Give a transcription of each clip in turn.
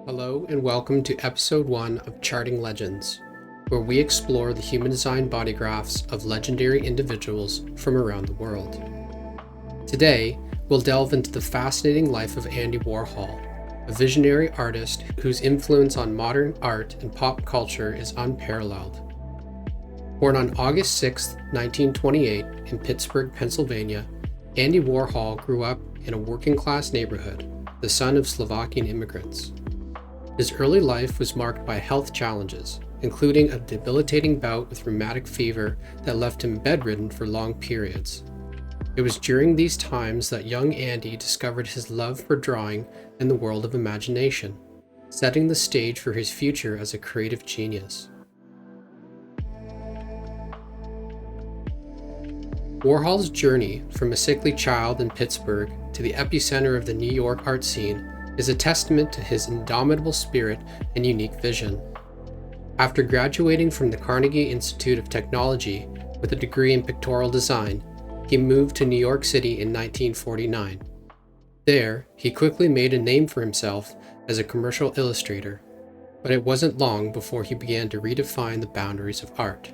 Hello and welcome to episode 1 of Charting Legends, where we explore the human design body graphs of legendary individuals from around the world. Today, we'll delve into the fascinating life of Andy Warhol, a visionary artist whose influence on modern art and pop culture is unparalleled. Born on August 6, 1928, in Pittsburgh, Pennsylvania, Andy Warhol grew up in a working-class neighborhood, the son of Slovakian immigrants. His early life was marked by health challenges, including a debilitating bout with rheumatic fever that left him bedridden for long periods. It was during these times that young Andy discovered his love for drawing and the world of imagination, setting the stage for his future as a creative genius. Warhol's journey from a sickly child in Pittsburgh to the epicenter of the New York art scene is a testament to his indomitable spirit and unique vision. After graduating from the Carnegie Institute of Technology with a degree in pictorial design, he moved to New York City in 1949. There, he quickly made a name for himself as a commercial illustrator, but it wasn't long before he began to redefine the boundaries of art.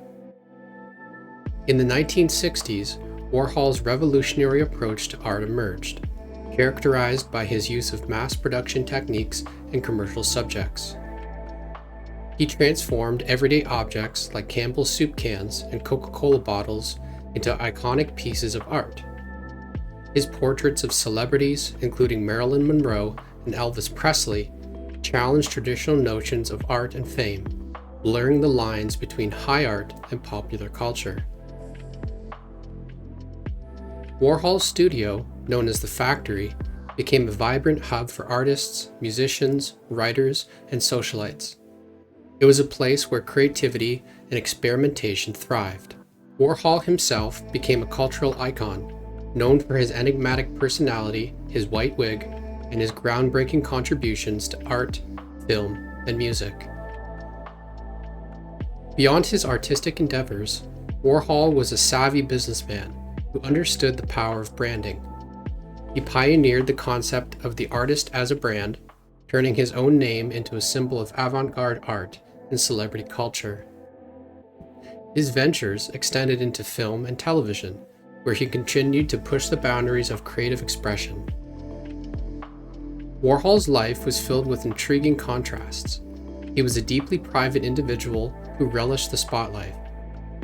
In the 1960s, Warhol's revolutionary approach to art emerged, characterized by his use of mass production techniques and commercial subjects. He transformed everyday objects like Campbell's soup cans and Coca-Cola bottles into iconic pieces of art. His portraits of celebrities, including Marilyn Monroe and Elvis Presley, challenged traditional notions of art and fame, blurring the lines between high art and popular culture. Warhol's studio, known as the Factory, became a vibrant hub for artists, musicians, writers, and socialites. It was a place where creativity and experimentation thrived. Warhol himself became a cultural icon, known for his enigmatic personality, his white wig, and his groundbreaking contributions to art, film, and music. Beyond his artistic endeavors, Warhol was a savvy businessman who understood the power of branding. He pioneered the concept of the artist as a brand, turning his own name into a symbol of avant-garde art and celebrity culture. His ventures extended into film and television, where he continued to push the boundaries of creative expression. Warhol's life was filled with intriguing contrasts. He was a deeply private individual who relished the spotlight,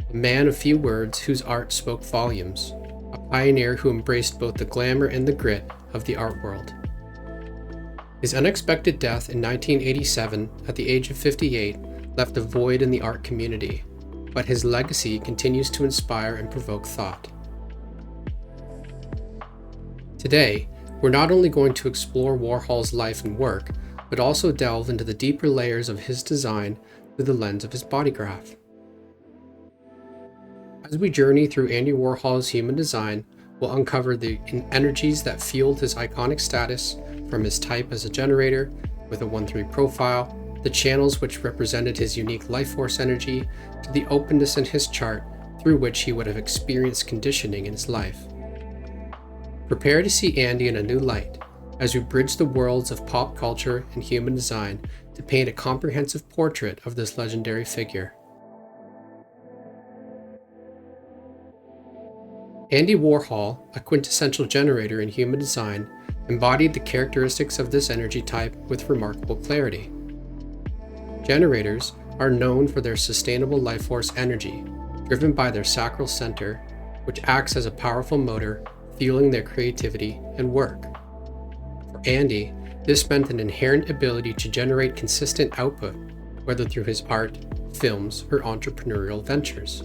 a man of few words whose art spoke volumes, a pioneer who embraced both the glamour and the grit of the art world. His unexpected death in 1987 at the age of 58 left a void in the art community, but his legacy continues to inspire and provoke thought. Today, we're not only going to explore Warhol's life and work, but also delve into the deeper layers of his design through the lens of his body graph. As we journey through Andy Warhol's human design, we'll uncover the energies that fueled his iconic status, from his type as a generator with a 1-3 profile, the channels which represented his unique life force energy, to the openness in his chart through which he would have experienced conditioning in his life. Prepare to see Andy in a new light as we bridge the worlds of pop culture and human design to paint a comprehensive portrait of this legendary figure. Andy Warhol, a quintessential generator in human design, embodied the characteristics of this energy type with remarkable clarity. Generators are known for their sustainable life force energy, driven by their sacral center, which acts as a powerful motor, fueling their creativity and work. For Andy, this meant an inherent ability to generate consistent output, whether through his art, films, or entrepreneurial ventures.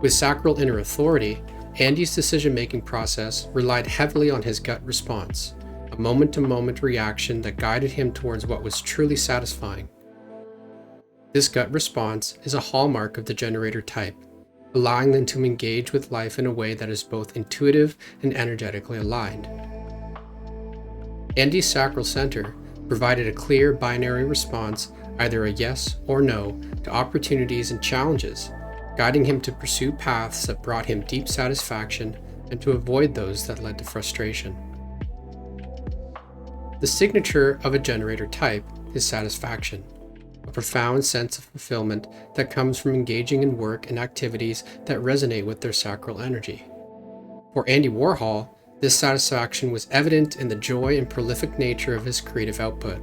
With sacral inner authority, Andy's decision-making process relied heavily on his gut response, a moment-to-moment reaction that guided him towards what was truly satisfying. This gut response is a hallmark of the generator type, allowing them to engage with life in a way that is both intuitive and energetically aligned. Andy's sacral center provided a clear binary response, either a yes or no, to opportunities and challenges, guiding him to pursue paths that brought him deep satisfaction and to avoid those that led to frustration. The signature of a generator type is satisfaction, a profound sense of fulfillment that comes from engaging in work and activities that resonate with their sacral energy. For Andy Warhol, this satisfaction was evident in the joy and prolific nature of his creative output.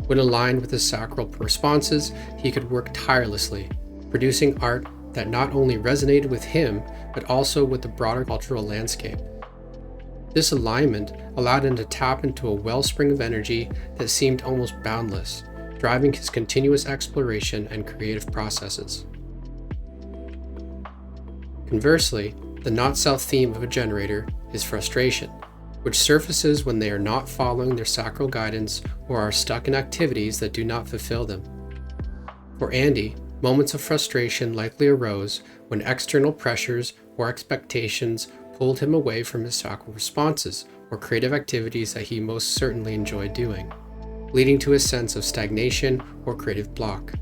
When aligned with his sacral responses, he could work tirelessly, producing art that not only resonated with him, but also with the broader cultural landscape. This alignment allowed him to tap into a wellspring of energy that seemed almost boundless, driving his continuous exploration and creative processes. Conversely, the not-self theme of a generator is frustration, which surfaces when they are not following their sacral guidance or are stuck in activities that do not fulfill them. For Andy, moments of frustration likely arose when external pressures or expectations pulled him away from his sacral responses or creative activities that he most certainly enjoyed doing, leading to a sense of stagnation or creative block.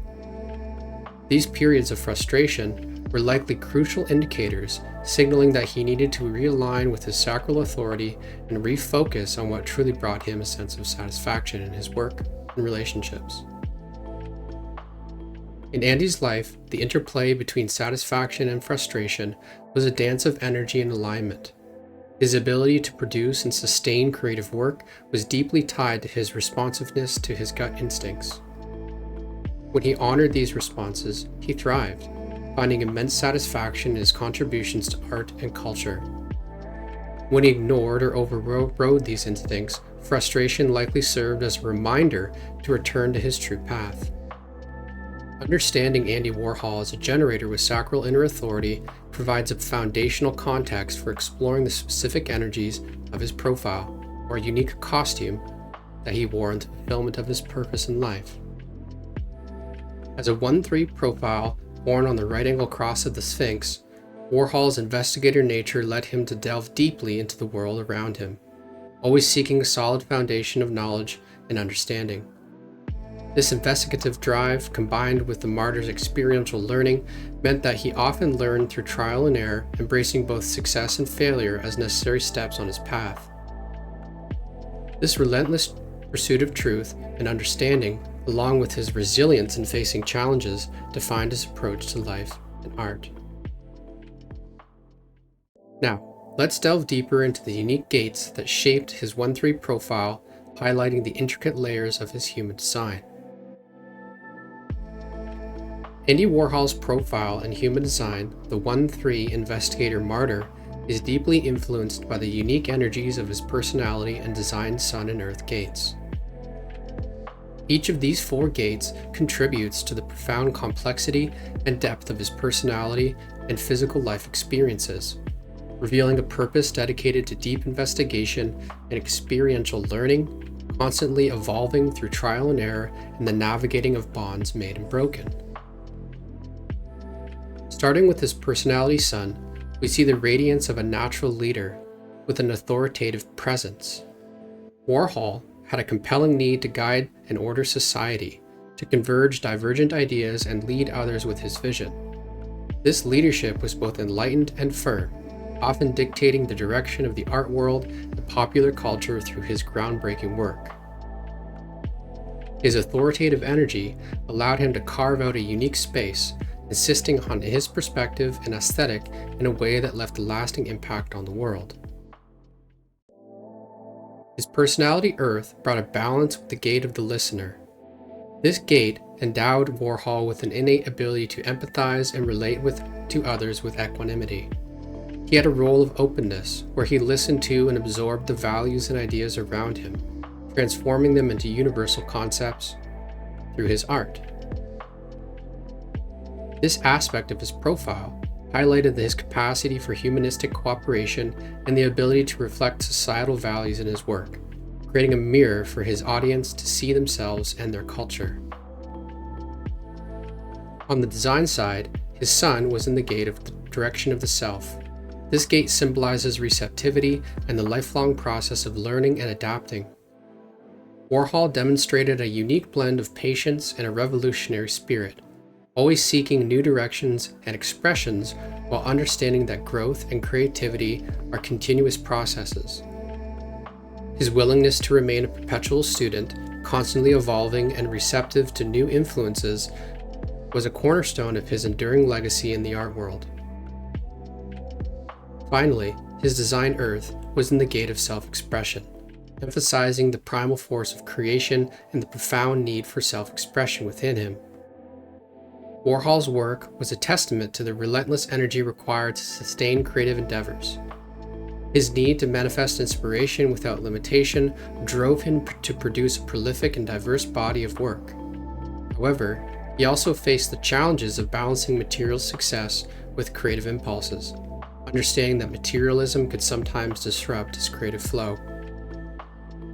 These periods of frustration were likely crucial indicators signaling that he needed to realign with his sacral authority and refocus on what truly brought him a sense of satisfaction in his work and relationships. In Andy's life, the interplay between satisfaction and frustration was a dance of energy and alignment. His ability to produce and sustain creative work was deeply tied to his responsiveness to his gut instincts. When he honored these responses, he thrived, finding immense satisfaction in his contributions to art and culture. When he ignored or overrode these instincts, frustration likely served as a reminder to return to his true path. Understanding Andy Warhol as a generator with sacral inner authority provides a foundational context for exploring the specific energies of his profile, or unique costume that he wore in the fulfillment of his purpose in life. As a 1-3 profile born on the right-angle cross of the Sphinx, Warhol's investigator nature led him to delve deeply into the world around him, always seeking a solid foundation of knowledge and understanding. This investigative drive, combined with the martyr's experiential learning, meant that he often learned through trial and error, embracing both success and failure as necessary steps on his path. This relentless pursuit of truth and understanding, along with his resilience in facing challenges, defined his approach to life and art. Now, let's delve deeper into the unique gates that shaped his 1-3 profile, highlighting the intricate layers of his human design. Andy Warhol's profile in Human Design, the 1-3 investigator martyr, is deeply influenced by the unique energies of his personality and design Sun and Earth gates. Each of these 4 gates contributes to the profound complexity and depth of his personality and physical life experiences, revealing a purpose dedicated to deep investigation and experiential learning, constantly evolving through trial and error and the navigating of bonds made and broken. Starting with his personality Sun, we see the radiance of a natural leader with an authoritative presence. Warhol had a compelling need to guide and order society, to converge divergent ideas and lead others with his vision. This leadership was both enlightened and firm, often dictating the direction of the art world and popular culture through his groundbreaking work. His authoritative energy allowed him to carve out a unique space, insisting on his perspective and aesthetic in a way that left a lasting impact on the world. His personality Earth brought a balance with the gate of the listener. This gate endowed Warhol with an innate ability to empathize and relate to others with equanimity. He had a role of openness, where he listened to and absorbed the values and ideas around him, transforming them into universal concepts through his art. This aspect of his profile highlighted his capacity for humanistic cooperation and the ability to reflect societal values in his work, creating a mirror for his audience to see themselves and their culture. On the design side, his Sun was in the gate of the direction of the self. This gate symbolizes receptivity and the lifelong process of learning and adapting. Warhol demonstrated a unique blend of patience and a revolutionary spirit, always seeking new directions and expressions while understanding that growth and creativity are continuous processes. His willingness to remain a perpetual student, constantly evolving and receptive to new influences, was a cornerstone of his enduring legacy in the art world. Finally, his design Earth was in the gate of self-expression, emphasizing the primal force of creation and the profound need for self-expression within him. Warhol's work was a testament to the relentless energy required to sustain creative endeavors. His need to manifest inspiration without limitation drove him to produce a prolific and diverse body of work. However, he also faced the challenges of balancing material success with creative impulses, understanding that materialism could sometimes disrupt his creative flow.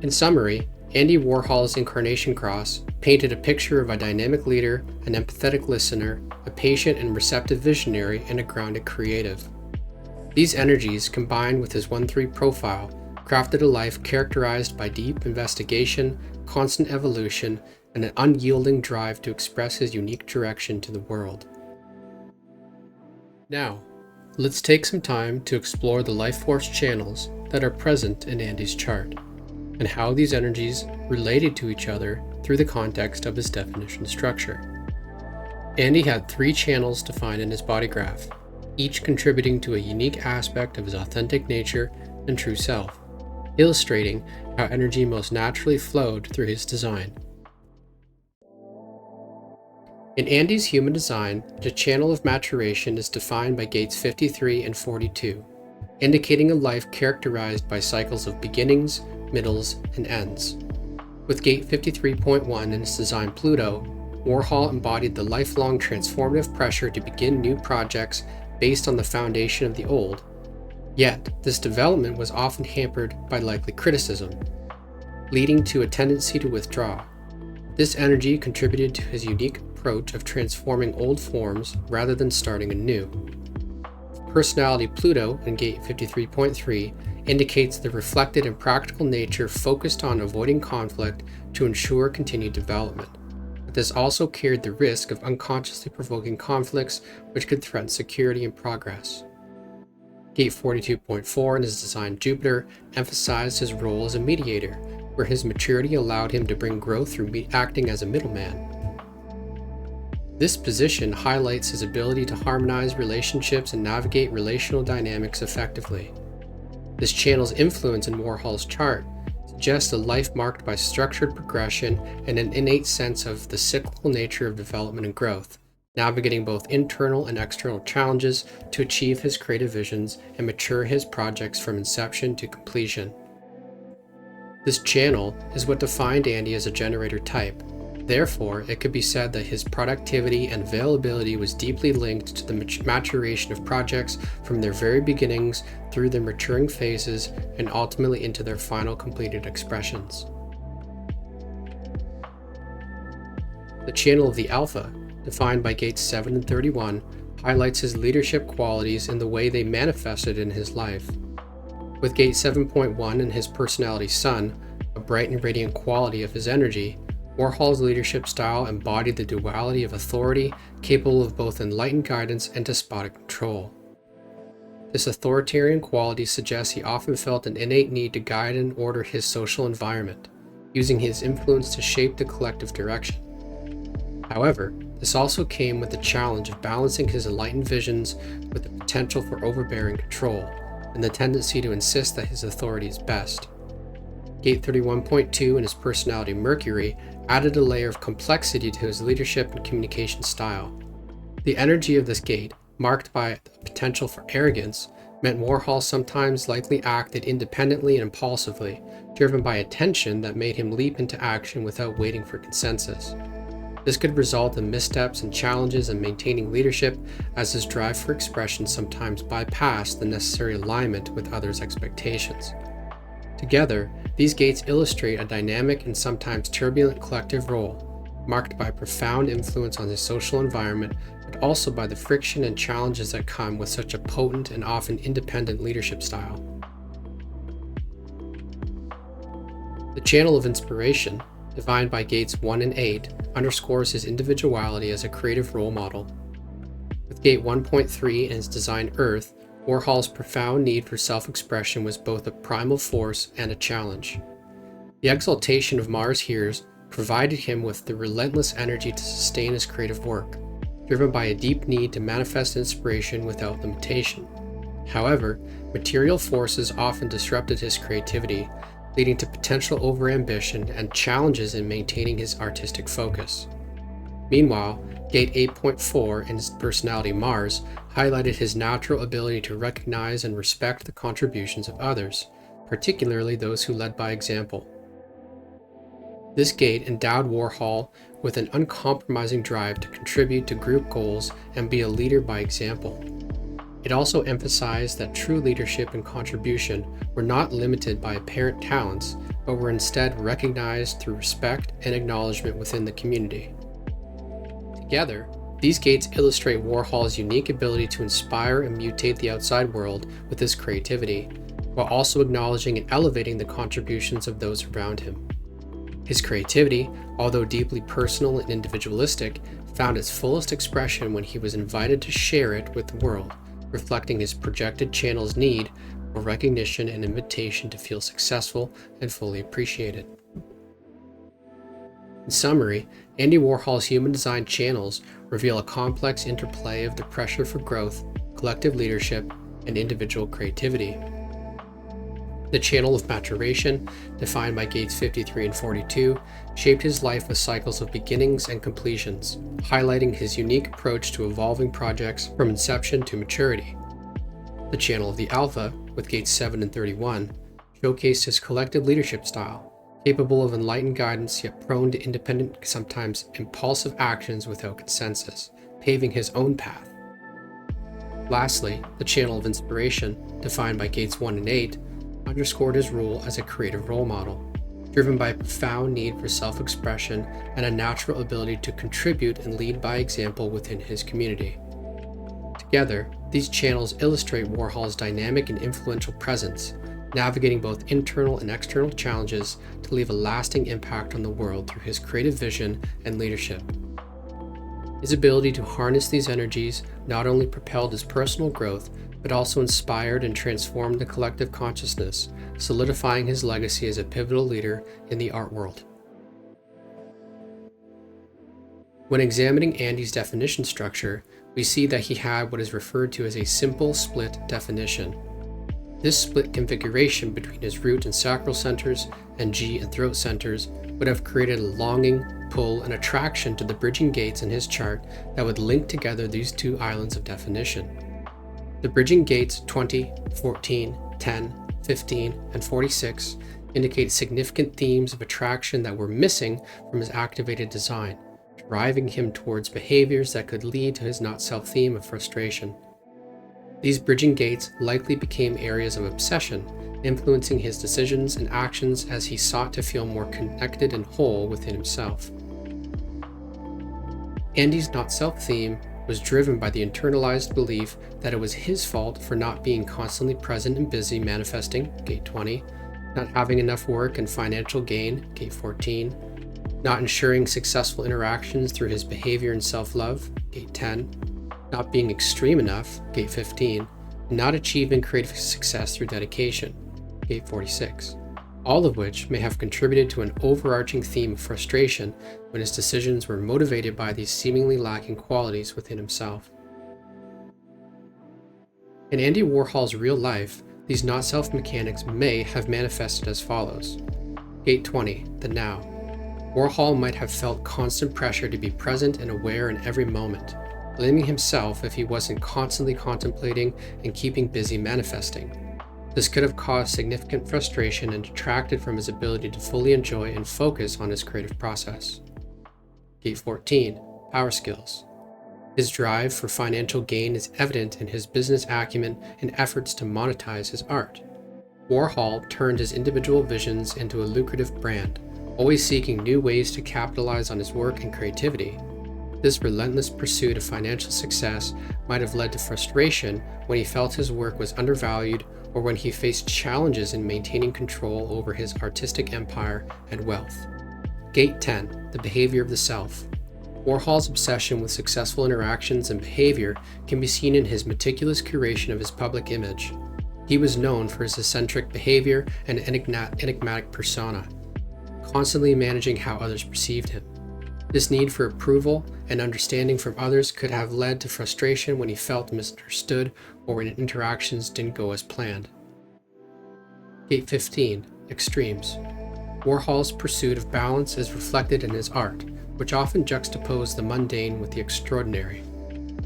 In summary, Andy Warhol's Incarnation Cross painted a picture of a dynamic leader, an empathetic listener, a patient and receptive visionary, and a grounded creative. These energies, combined with his 1-3 profile, crafted a life characterized by deep investigation, constant evolution, and an unyielding drive to express his unique direction to the world. Now, let's take some time to explore the life force channels that are present in Andy's chart, and how these energies related to each other through the context of his definition structure. Andy had 3 channels defined in his body graph, each contributing to a unique aspect of his authentic nature and true self, illustrating how energy most naturally flowed through his design. In Andy's Human Design, the channel of maturation is defined by gates 53 and 42, indicating a life characterized by cycles of beginnings, middles, and ends. With gate 53.1 in his design Pluto, Warhol embodied the lifelong transformative pressure to begin new projects based on the foundation of the old. Yet, this development was often hampered by likely criticism, leading to a tendency to withdraw. This energy contributed to his unique approach of transforming old forms rather than starting anew. Personality Pluto in gate 53.3 indicates the reflected and practical nature focused on avoiding conflict to ensure continued development. But this also carried the risk of unconsciously provoking conflicts which could threaten security and progress. Gate 42.4 in his design Jupiter emphasized his role as a mediator, where his maturity allowed him to bring growth through acting as a middleman. This position highlights his ability to harmonize relationships and navigate relational dynamics effectively. This channel's influence in Warhol's chart suggests a life marked by structured progression and an innate sense of the cyclical nature of development and growth, navigating both internal and external challenges to achieve his creative visions and mature his projects from inception to completion. This channel is what defined Andy as a generator type. Therefore, it could be said that his productivity and availability was deeply linked to the maturation of projects from their very beginnings through their maturing phases and ultimately into their final completed expressions. The channel of the Alpha, defined by gates 7 and 31, highlights his leadership qualities in the way they manifested in his life. With gate 7.1 and his personality Sun, a bright and radiant quality of his energy, Warhol's leadership style embodied the duality of authority, capable of both enlightened guidance and despotic control. This authoritarian quality suggests he often felt an innate need to guide and order his social environment, using his influence to shape the collective direction. However, this also came with the challenge of balancing his enlightened visions with the potential for overbearing control, and the tendency to insist that his authority is best. Gate 31.2 and his personality Mercury added a layer of complexity to his leadership and communication style. The energy of this gate, marked by the potential for arrogance, meant Warhol sometimes likely acted independently and impulsively, driven by a tension that made him leap into action without waiting for consensus. This could result in missteps and challenges in maintaining leadership, as his drive for expression sometimes bypassed the necessary alignment with others' expectations. Together, these gates illustrate a dynamic and sometimes turbulent collective role, marked by profound influence on his social environment, but also by the friction and challenges that come with such a potent and often independent leadership style. The channel of inspiration, defined by gates 1 and 8, underscores his individuality as a creative role model. With gate 1.3 and his design Earth, Warhol's profound need for self-expression was both a primal force and a challenge. The exaltation of Mars' hears provided him with the relentless energy to sustain his creative work, driven by a deep need to manifest inspiration without limitation. However, material forces often disrupted his creativity, leading to potential overambition and challenges in maintaining his artistic focus. Meanwhile, Gate 8.4 in his personality Mars highlighted his natural ability to recognize and respect the contributions of others, particularly those who led by example. This gate endowed Warhol with an uncompromising drive to contribute to group goals and be a leader by example. It also emphasized that true leadership and contribution were not limited by apparent talents, but were instead recognized through respect and acknowledgement within the community. Together, these gates illustrate Warhol's unique ability to inspire and mutate the outside world with his creativity, while also acknowledging and elevating the contributions of those around him. His creativity, although deeply personal and individualistic, found its fullest expression when he was invited to share it with the world, reflecting his projected channel's need for recognition and invitation to feel successful and fully appreciated. In summary, Andy Warhol's Human Design channels reveal a complex interplay of the pressure for growth, collective leadership, and individual creativity. The channel of maturation, defined by gates 53 and 42, shaped his life with cycles of beginnings and completions, highlighting his unique approach to evolving projects from inception to maturity. The channel of the Alpha, with gates 7 and 31, showcased his collective leadership style, capable of enlightened guidance yet prone to independent, sometimes impulsive actions without consensus, paving his own path. Lastly, the channel of inspiration, defined by gates 1 and 8, underscored his role as a creative role model, driven by a profound need for self-expression and a natural ability to contribute and lead by example within his community. Together, these channels illustrate Warhol's dynamic and influential presence, navigating both internal and external challenges to leave a lasting impact on the world through his creative vision and leadership. His ability to harness these energies not only propelled his personal growth, but also inspired and transformed the collective consciousness, solidifying his legacy as a pivotal leader in the art world. When examining Andy's definition structure, we see that he had what is referred to as a simple split definition. This split configuration between his root and sacral centers and G and throat centers would have created a longing, pull, and attraction to the bridging gates in his chart that would link together these two islands of definition. The bridging gates 20, 14, 10, 15, and 46 indicate significant themes of attraction that were missing from his activated design, driving him towards behaviors that could lead to his not-self theme of frustration. These bridging gates likely became areas of obsession, influencing his decisions and actions as he sought to feel more connected and whole within himself. Andy's not-self theme was driven by the internalized belief that it was his fault for not being constantly present and busy manifesting, gate 20, not having enough work and financial gain, gate 14, not ensuring successful interactions through his behavior and self-love, gate 10, not being extreme enough, gate 15, and not achieving creative success through dedication, gate 46, all of which may have contributed to an overarching theme of frustration when his decisions were motivated by these seemingly lacking qualities within himself. In Andy Warhol's real life, these not-self mechanics may have manifested as follows. Gate 20, the now. Warhol might have felt constant pressure to be present and aware in every moment, blaming himself if he wasn't constantly contemplating and keeping busy manifesting. This could have caused significant frustration and detracted from his ability to fully enjoy and focus on his creative process. Gate 14, power skills. His drive for financial gain is evident in his business acumen and efforts to monetize his art. Warhol turned his individual visions into a lucrative brand, always seeking new ways to capitalize on his work and creativity. This relentless pursuit of financial success might have led to frustration when he felt his work was undervalued or when he faced challenges in maintaining control over his artistic empire and wealth. Gate 10, the behavior of the self. Warhol's obsession with successful interactions and behavior can be seen in his meticulous curation of his public image. He was known for his eccentric behavior and enigmatic persona. constantly managing how others perceived him. This need for approval and understanding from others could have led to frustration when he felt misunderstood or when interactions didn't go as planned. Gate 15. Extremes. Warhol's pursuit of balance is reflected in his art, which often juxtaposed the mundane with the extraordinary.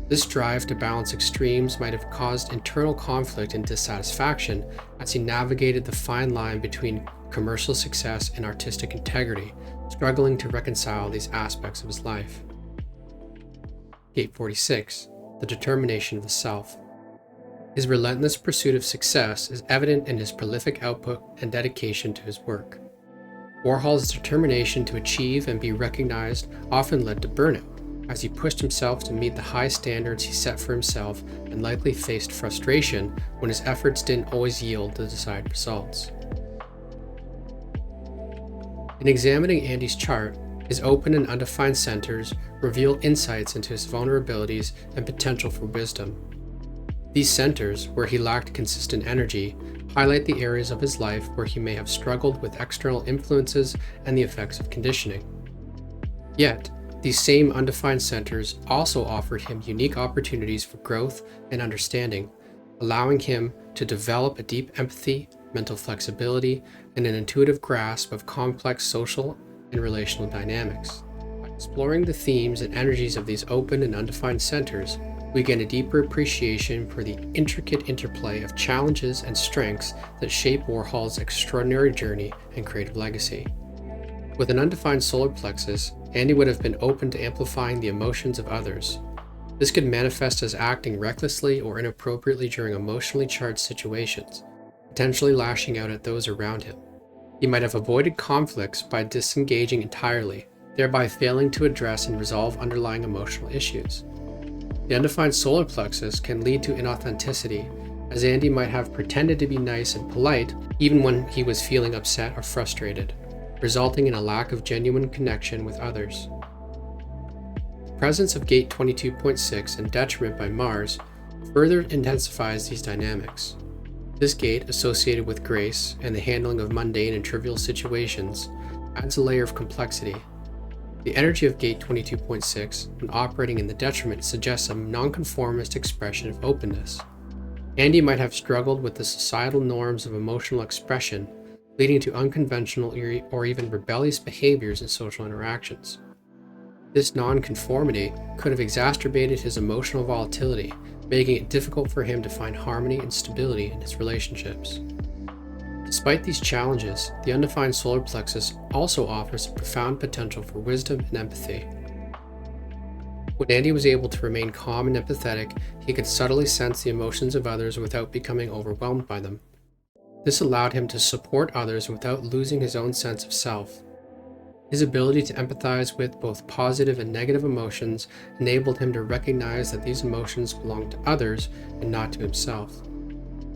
This drive to balance extremes might have caused internal conflict and dissatisfaction as he navigated the fine line between commercial success and artistic integrity, struggling to reconcile these aspects of his life. Gate 46. The determination of the self. His relentless pursuit of success is evident in his prolific output and dedication to his work. Warhol's determination to achieve and be recognized often led to burnout, as he pushed himself to meet the high standards he set for himself and likely faced frustration when his efforts didn't always yield the desired results. In examining Andy's chart, his open and undefined centers reveal insights into his vulnerabilities and potential for wisdom. These centers, where he lacked consistent energy, highlight the areas of his life where he may have struggled with external influences and the effects of conditioning. Yet, these same undefined centers also offered him unique opportunities for growth and understanding, allowing him to develop a deep empathy, mental flexibility, and an intuitive grasp of complex social and relational dynamics. By exploring the themes and energies of these open and undefined centers, we gain a deeper appreciation for the intricate interplay of challenges and strengths that shape Warhol's extraordinary journey and creative legacy. With an undefined solar plexus, Andy would have been open to amplifying the emotions of others. This could manifest as acting recklessly or inappropriately during emotionally charged situations, potentially lashing out at those around him. He might have avoided conflicts by disengaging entirely, thereby failing to address and resolve underlying emotional issues. The undefined solar plexus can lead to inauthenticity, as Andy might have pretended to be nice and polite even when he was feeling upset or frustrated, resulting in a lack of genuine connection with others. The presence of Gate 22.6 and detriment by Mars further intensifies these dynamics. This gate, associated with grace and the handling of mundane and trivial situations, adds a layer of complexity. The energy of Gate 22.6, when operating in the detriment, suggests a nonconformist expression of openness. Andy might have struggled with the societal norms of emotional expression, leading to unconventional or even rebellious behaviors in social interactions. This nonconformity could have exacerbated his emotional volatility, making it difficult for him to find harmony and stability in his relationships. Despite these challenges, the undefined solar plexus also offers a profound potential for wisdom and empathy. When Andy was able to remain calm and empathetic, he could subtly sense the emotions of others without becoming overwhelmed by them. This allowed him to support others without losing his own sense of self. His ability to empathize with both positive and negative emotions enabled him to recognize that these emotions belonged to others and not to himself.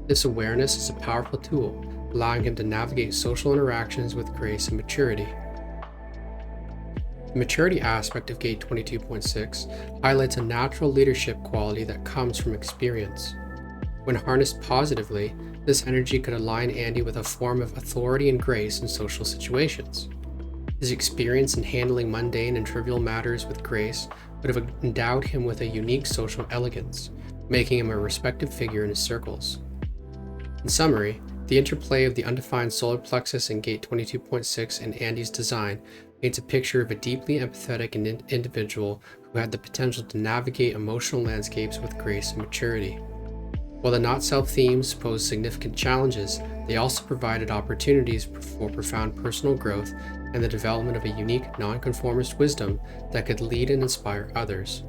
This awareness is a powerful tool, allowing him to navigate social interactions with grace and maturity. The maturity aspect of Gate 22.6 highlights a natural leadership quality that comes from experience. When harnessed positively, this energy could align Andy with a form of authority and grace in social situations. His experience in handling mundane and trivial matters with grace would have endowed him with a unique social elegance, making him a respected figure in his circles. In summary, the interplay of the undefined solar plexus and Gate 22.6 in Andy's design paints a picture of a deeply empathetic individual who had the potential to navigate emotional landscapes with grace and maturity. While the not-self themes posed significant challenges, they also provided opportunities for profound personal growth and the development of a unique, nonconformist wisdom that could lead and inspire others.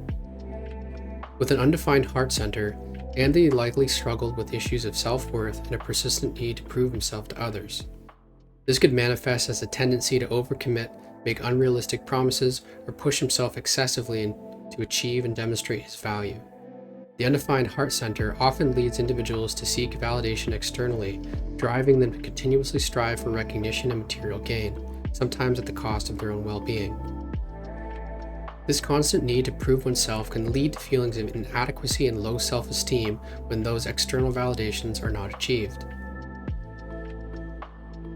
With an undefined heart center, Andy likely struggled with issues of self-worth and a persistent need to prove himself to others. This could manifest as a tendency to overcommit, make unrealistic promises, or push himself excessively to achieve and demonstrate his value. The undefined heart center often leads individuals to seek validation externally, driving them to continuously strive for recognition and material gain, sometimes at the cost of their own well-being. This constant need to prove oneself can lead to feelings of inadequacy and low self-esteem when those external validations are not achieved.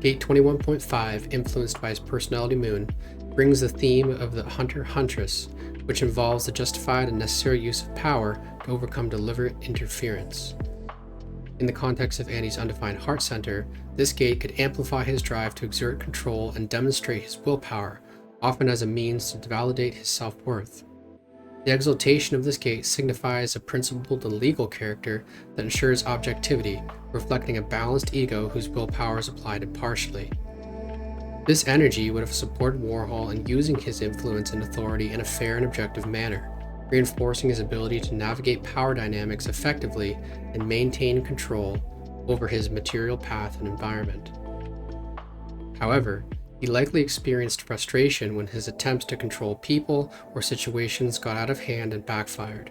Gate 21.5, influenced by his personality moon, brings the theme of the hunter-huntress, which involves the justified and necessary use of power to overcome deliberate interference. In the context of Andy's undefined heart center, this gate could amplify his drive to exert control and demonstrate his willpower, often as a means to validate his self-worth. The exaltation of this gate signifies a principled and legal character that ensures objectivity, reflecting a balanced ego whose willpower is applied impartially. This energy would have supported Warhol in using his influence and authority in a fair and objective manner, reinforcing his ability to navigate power dynamics effectively and maintain control over his material path and environment. However, he likely experienced frustration when his attempts to control people or situations got out of hand and backfired.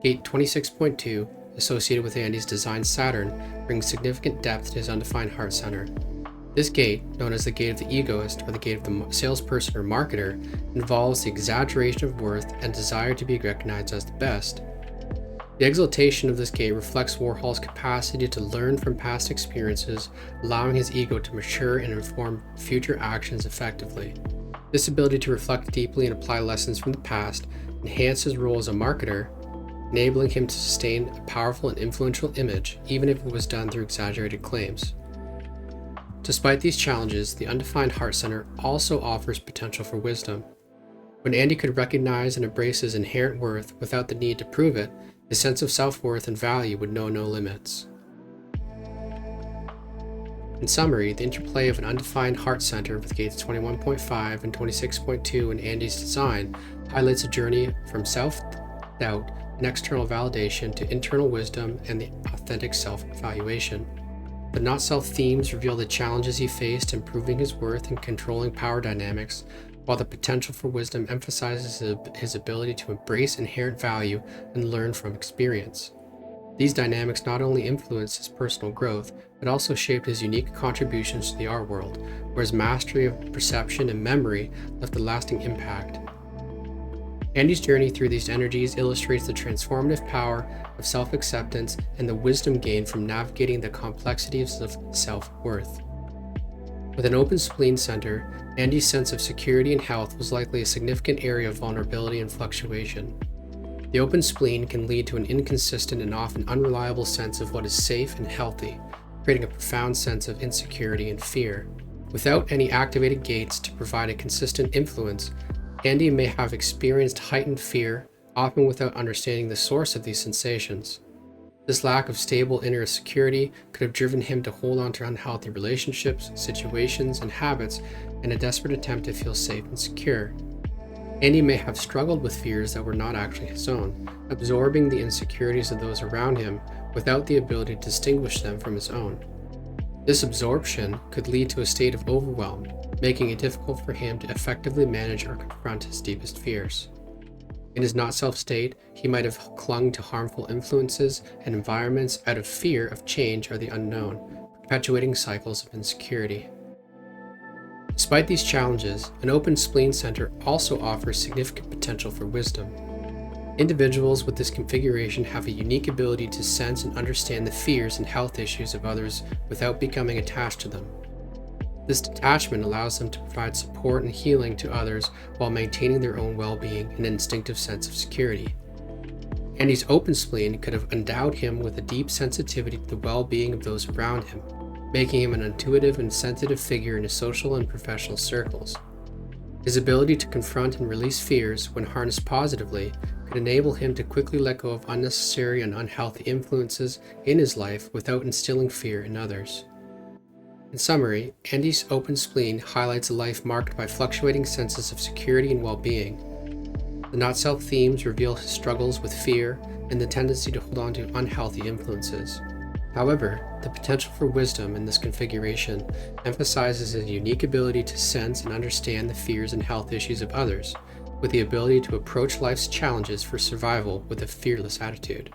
Gate 26.2, associated with Andy's design Saturn, brings significant depth to his undefined heart center. This gate, known as the gate of the egoist or the gate of the salesperson or marketer, involves the exaggeration of worth and desire to be recognized as the best. The exaltation of this gate reflects Warhol's capacity to learn from past experiences, allowing his ego to mature and inform future actions effectively. This ability to reflect deeply and apply lessons from the past enhances his role as a marketer, enabling him to sustain a powerful and influential image, even if it was done through exaggerated claims. Despite these challenges, the undefined heart center also offers potential for wisdom. When Andy could recognize and embrace his inherent worth without the need to prove it, his sense of self-worth and value would know no limits. In summary, the interplay of an undefined heart center with gates 21.5 and 26.2 in Andy's design highlights a journey from self-doubt and external validation to internal wisdom and the authentic self-evaluation. The not-self themes reveal the challenges he faced in proving his worth and controlling power dynamics, while the potential for wisdom emphasizes his ability to embrace inherent value and learn from experience. These dynamics not only influenced his personal growth, but also shaped his unique contributions to the art world, where his mastery of perception and memory left a lasting impact. Andy's journey through these energies illustrates the transformative power of self-acceptance and the wisdom gained from navigating the complexities of self-worth. With an open spleen center, Andy's sense of security and health was likely a significant area of vulnerability and fluctuation. The open spleen can lead to an inconsistent and often unreliable sense of what is safe and healthy, creating a profound sense of insecurity and fear. Without any activated gates to provide a consistent influence, Andy may have experienced heightened fear, often without understanding the source of these sensations. This lack of stable inner security could have driven him to hold on to unhealthy relationships, situations, and habits in a desperate attempt to feel safe and secure. Andy may have struggled with fears that were not actually his own, absorbing the insecurities of those around him without the ability to distinguish them from his own. This absorption could lead to a state of overwhelm, making it difficult for him to effectively manage or confront his deepest fears. In his not-self state, he might have clung to harmful influences and environments out of fear of change or the unknown, perpetuating cycles of insecurity. Despite these challenges, an open spleen center also offers significant potential for wisdom. Individuals with this configuration have a unique ability to sense and understand the fears and health issues of others without becoming attached to them. This detachment allows them to provide support and healing to others while maintaining their own well-being and an instinctive sense of security. Andy's open spleen could have endowed him with a deep sensitivity to the well-being of those around him, making him an intuitive and sensitive figure in his social and professional circles. His ability to confront and release fears, when harnessed positively, could enable him to quickly let go of unnecessary and unhealthy influences in his life without instilling fear in others. In summary, Andy's open spleen highlights a life marked by fluctuating senses of security and well-being. The not-self themes reveal his struggles with fear and the tendency to hold on to unhealthy influences. However, the potential for wisdom in this configuration emphasizes his unique ability to sense and understand the fears and health issues of others, with the ability to approach life's challenges for survival with a fearless attitude.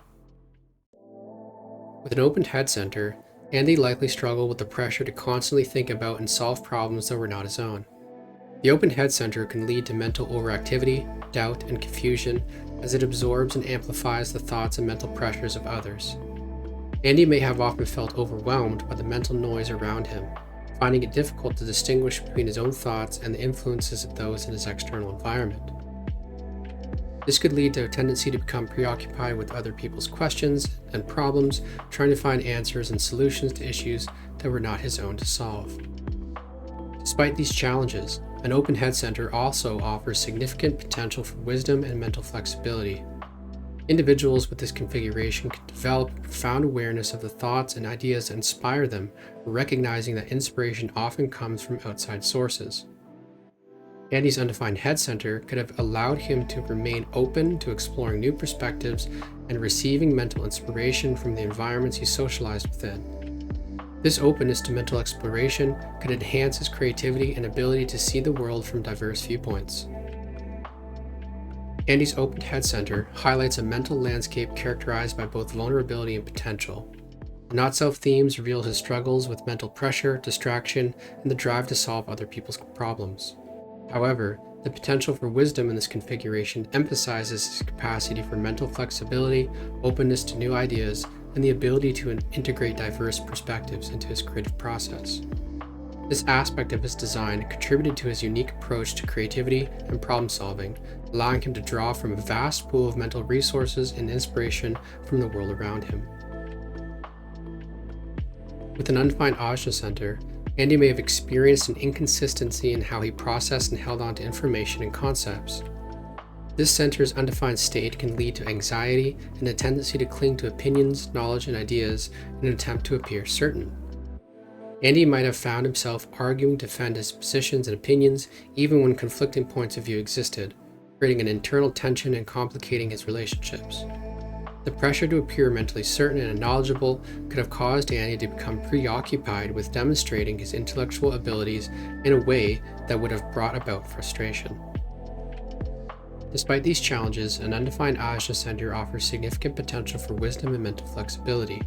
With an open head center, Andy likely struggled with the pressure to constantly think about and solve problems that were not his own. The open head center can lead to mental overactivity, doubt, and confusion as it absorbs and amplifies the thoughts and mental pressures of others. Andy may have often felt overwhelmed by the mental noise around him, finding it difficult to distinguish between his own thoughts and the influences of those in his external environment. This could lead to a tendency to become preoccupied with other people's questions and problems, trying to find answers and solutions to issues that were not his own to solve. Despite these challenges, an open head center also offers significant potential for wisdom and mental flexibility. Individuals with this configuration can develop a profound awareness of the thoughts and ideas that inspire them, recognizing that inspiration often comes from outside sources. Andy's undefined head center could have allowed him to remain open to exploring new perspectives and receiving mental inspiration from the environments he socialized within. This openness to mental exploration could enhance his creativity and ability to see the world from diverse viewpoints. Andy's open head center highlights a mental landscape characterized by both vulnerability and potential. The not-self themes reveal his struggles with mental pressure, distraction, and the drive to solve other people's problems. However, the potential for wisdom in this configuration emphasizes his capacity for mental flexibility, openness to new ideas, and the ability to integrate diverse perspectives into his creative process. This aspect of his design contributed to his unique approach to creativity and problem solving, allowing him to draw from a vast pool of mental resources and inspiration from the world around him. With an undefined Ajna center, Andy may have experienced an inconsistency in how he processed and held on to information and concepts. This center's undefined state can lead to anxiety and a tendency to cling to opinions, knowledge, and ideas in an attempt to appear certain. Andy might have found himself arguing to defend his positions and opinions even when conflicting points of view existed, creating an internal tension and complicating his relationships. The pressure to appear mentally certain and knowledgeable could have caused Andy to become preoccupied with demonstrating his intellectual abilities in a way that would have brought about frustration. Despite these challenges, an undefined Ajna center offers significant potential for wisdom and mental flexibility.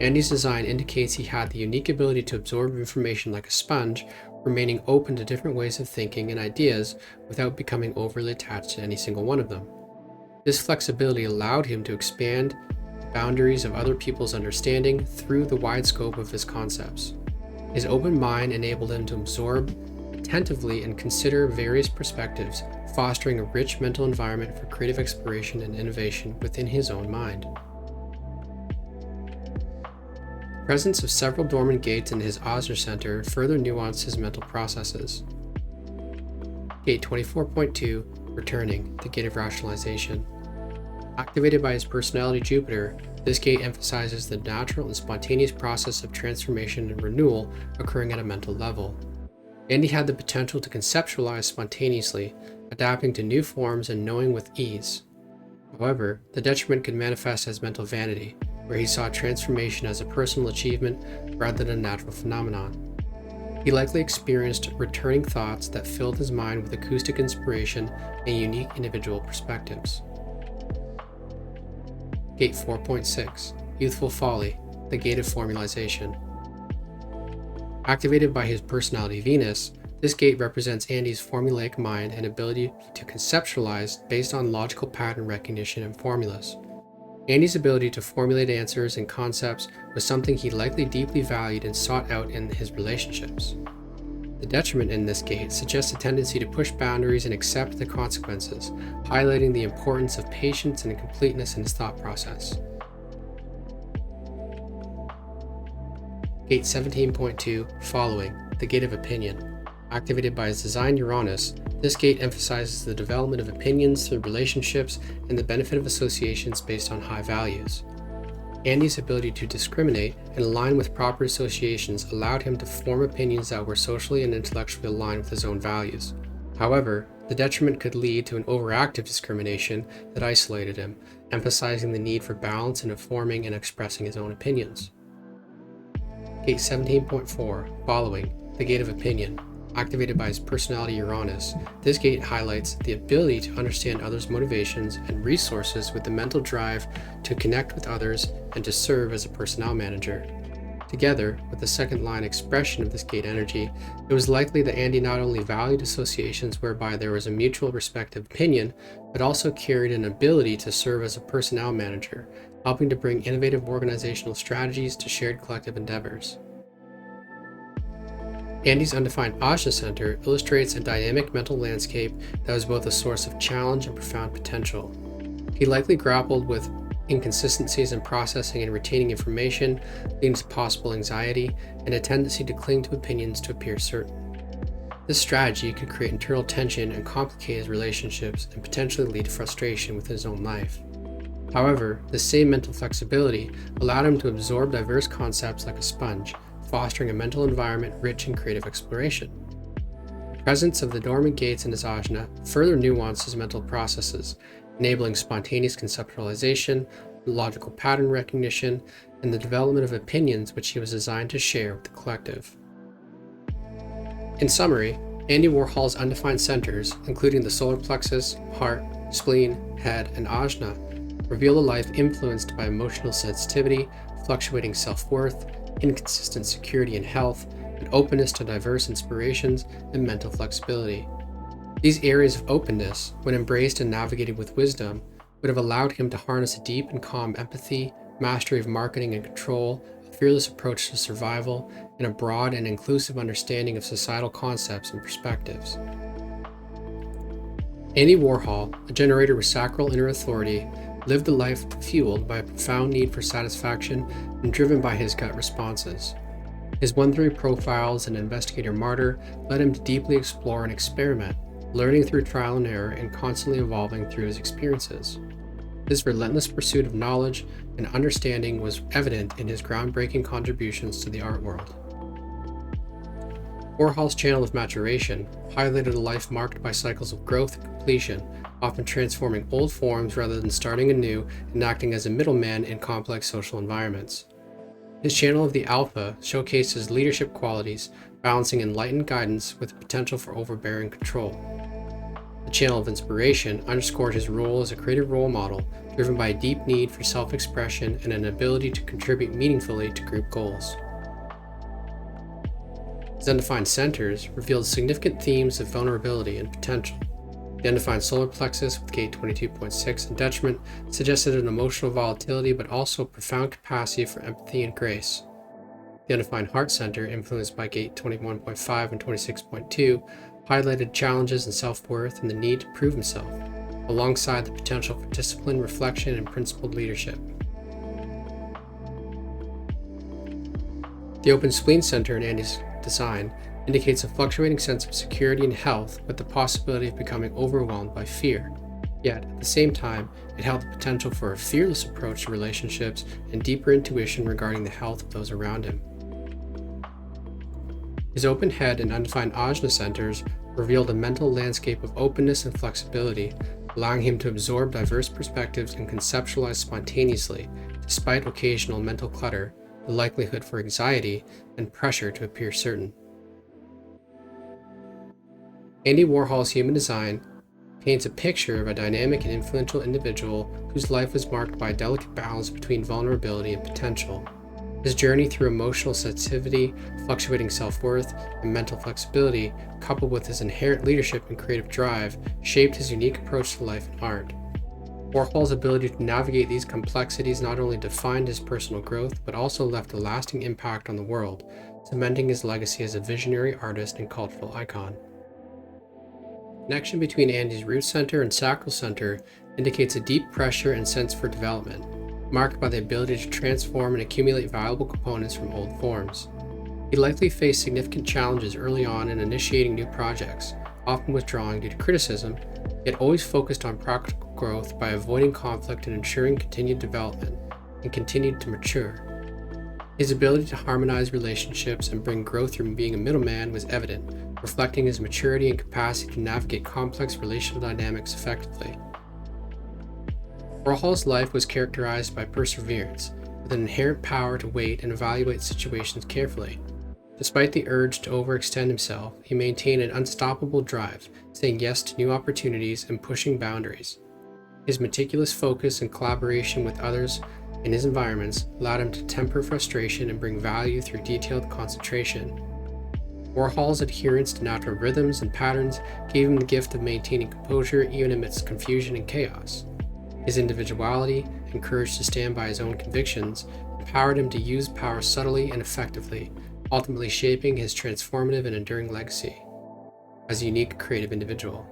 Andy's design indicates he had the unique ability to absorb information like a sponge, remaining open to different ways of thinking and ideas without becoming overly attached to any single one of them. This flexibility allowed him to expand the boundaries of other people's understanding through the wide scope of his concepts. His open mind enabled him to absorb attentively and consider various perspectives, fostering a rich mental environment for creative exploration and innovation within his own mind. The presence of several dormant gates in his Ajna center further nuanced his mental processes. Gate 24.2, Returning, the Gate of Rationalization. Activated by his personality Jupiter, this gate emphasizes the natural and spontaneous process of transformation and renewal occurring at a mental level. Andy had the potential to conceptualize spontaneously, adapting to new forms and knowing with ease. However, the detriment could manifest as mental vanity, where he saw transformation as a personal achievement rather than a natural phenomenon. He likely experienced returning thoughts that filled his mind with acoustic inspiration and unique individual perspectives. Gate 4.6, Youthful Folly, the Gate of Formalization. Activated by his personality Venus, this gate represents Andy's formulaic mind and ability to conceptualize based on logical pattern recognition and formulas. Andy's ability to formulate answers and concepts was something he likely deeply valued and sought out in his relationships. The detriment in this gate suggests a tendency to push boundaries and accept the consequences, highlighting the importance of patience and completeness in his thought process. Gate 17.2, Following, the Gate of Opinion. Activated by his design Uranus, this gate emphasizes the development of opinions through relationships and the benefit of associations based on high values. Andy's ability to discriminate and align with proper associations allowed him to form opinions that were socially and intellectually aligned with his own values. However, the detriment could lead to an overactive discrimination that isolated him, emphasizing the need for balance in forming and expressing his own opinions. Gate 17.4, Following, the Gate of Opinion. Activated by his personality Uranus, this gate highlights the ability to understand others' motivations and resources with the mental drive to connect with others and to serve as a personnel manager. Together with the second line expression of this gate energy, it was likely that Andy not only valued associations whereby there was a mutual respect of opinion, but also carried an ability to serve as a personnel manager, helping to bring innovative organizational strategies to shared collective endeavors. Andy's undefined Ajna Center illustrates a dynamic mental landscape that was both a source of challenge and profound potential. He likely grappled with inconsistencies in processing and retaining information, leading to possible anxiety and a tendency to cling to opinions to appear certain. This strategy could create internal tension and complicate his relationships and potentially lead to frustration with his own life. However, this same mental flexibility allowed him to absorb diverse concepts like a sponge, fostering a mental environment rich in creative exploration. The presence of the dormant gates in his ajna further nuanced his mental processes, enabling spontaneous conceptualization, logical pattern recognition, and the development of opinions which he was designed to share with the collective. In summary, Andy Warhol's undefined centers, including the solar plexus, heart, spleen, head, and ajna, reveal a life influenced by emotional sensitivity, fluctuating self-worth, inconsistent security and health, and openness to diverse inspirations and mental flexibility. These areas of openness, when embraced and navigated with wisdom, would have allowed him to harness a deep and calm empathy, mastery of marketing and control, a fearless approach to survival, and a broad and inclusive understanding of societal concepts and perspectives. Andy Warhol, a generator with sacral inner authority, lived a life fueled by a profound need for satisfaction and driven by his gut responses. His 1-3 profile as an investigator martyr led him to deeply explore and experiment, learning through trial and error and constantly evolving through his experiences. This relentless pursuit of knowledge and understanding was evident in his groundbreaking contributions to the art world. Warhol's channel of maturation highlighted a life marked by cycles of growth and completion, often transforming old forms rather than starting anew and acting as a middleman in complex social environments. His channel of the Alpha showcases leadership qualities, balancing enlightened guidance with the potential for overbearing control. The channel of inspiration underscored his role as a creative role model, driven by a deep need for self-expression and an ability to contribute meaningfully to group goals. His undefined centers revealed significant themes of vulnerability and potential. The undefined solar plexus with gate 22.6 and detriment suggested an emotional volatility but also a profound capacity for empathy and grace. The undefined heart center, influenced by gate 21.5 and 26.2, highlighted challenges in self-worth and the need to prove himself, alongside the potential for discipline, reflection, and principled leadership. The open spleen center in Andy's design indicates a fluctuating sense of security and health with the possibility of becoming overwhelmed by fear. Yet, at the same time, it held the potential for a fearless approach to relationships and deeper intuition regarding the health of those around him. His open head and undefined ajna centers revealed a mental landscape of openness and flexibility, allowing him to absorb diverse perspectives and conceptualize spontaneously, despite occasional mental clutter, the likelihood for anxiety, and pressure to appear certain. Andy Warhol's Human Design paints a picture of a dynamic and influential individual whose life was marked by a delicate balance between vulnerability and potential. His journey through emotional sensitivity, fluctuating self-worth, and mental flexibility, coupled with his inherent leadership and creative drive, shaped his unique approach to life and art. Warhol's ability to navigate these complexities not only defined his personal growth, but also left a lasting impact on the world, cementing his legacy as a visionary artist and cultural icon. The connection between Andy's root center and sacral center indicates a deep pressure and sense for development, marked by the ability to transform and accumulate valuable components from old forms. He likely faced significant challenges early on in initiating new projects, often withdrawing due to criticism, yet always focused on practical growth by avoiding conflict and ensuring continued development, and continued to mature. His ability to harmonize relationships and bring growth from being a middleman was evident, reflecting his maturity and capacity to navigate complex relational dynamics effectively. Warhol's life was characterized by perseverance, with an inherent power to wait and evaluate situations carefully. Despite the urge to overextend himself, he maintained an unstoppable drive, saying yes to new opportunities and pushing boundaries. His meticulous focus and collaboration with others in his environments allowed him to temper frustration and bring value through detailed concentration. Warhol's adherence to natural rhythms and patterns gave him the gift of maintaining composure even amidst confusion and chaos. His individuality and courage to stand by his own convictions empowered him to use power subtly and effectively, ultimately shaping his transformative and enduring legacy as a unique creative individual.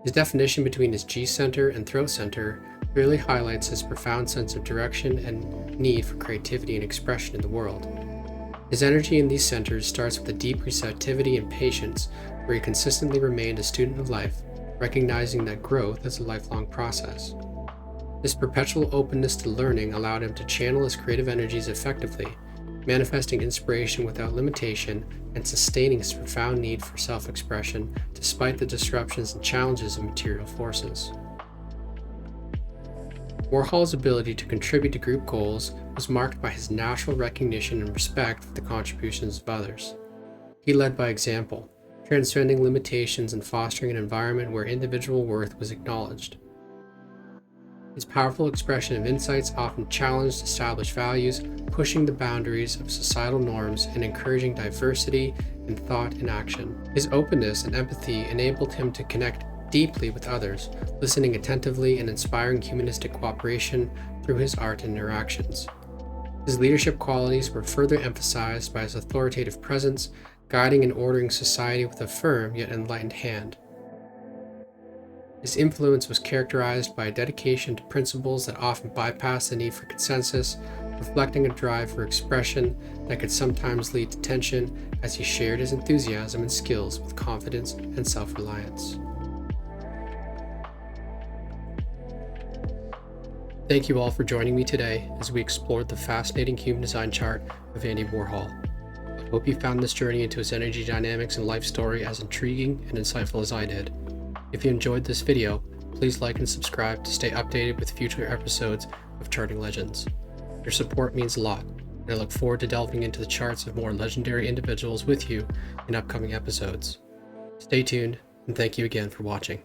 His definition between his G center and throat center clearly highlights his profound sense of direction and need for creativity and expression in the world. His energy in these centers starts with a deep receptivity and patience, where he consistently remained a student of life, recognizing that growth is a lifelong process. This perpetual openness to learning allowed him to channel his creative energies effectively, manifesting inspiration without limitation and sustaining his profound need for self-expression despite the disruptions and challenges of material forces. Warhol's ability to contribute to group goals was marked by his natural recognition and respect for the contributions of others. He led by example, transcending limitations and fostering an environment where individual worth was acknowledged. His powerful expression of insights often challenged established values, pushing the boundaries of societal norms and encouraging diversity in thought and action. His openness and empathy enabled him to connect deeply with others, listening attentively and inspiring humanistic cooperation through his art and interactions. His leadership qualities were further emphasized by his authoritative presence, guiding and ordering society with a firm yet enlightened hand. His influence was characterized by a dedication to principles that often bypassed the need for consensus, reflecting a drive for expression that could sometimes lead to tension as he shared his enthusiasm and skills with confidence and self-reliance. Thank you all for joining me today as we explored the fascinating human design chart of Andy Warhol. I hope you found this journey into his energy dynamics and life story as intriguing and insightful as I did. If you enjoyed this video, please like and subscribe to stay updated with future episodes of Charting Legends. Your support means a lot, and I look forward to delving into the charts of more legendary individuals with you in upcoming episodes. Stay tuned, and thank you again for watching.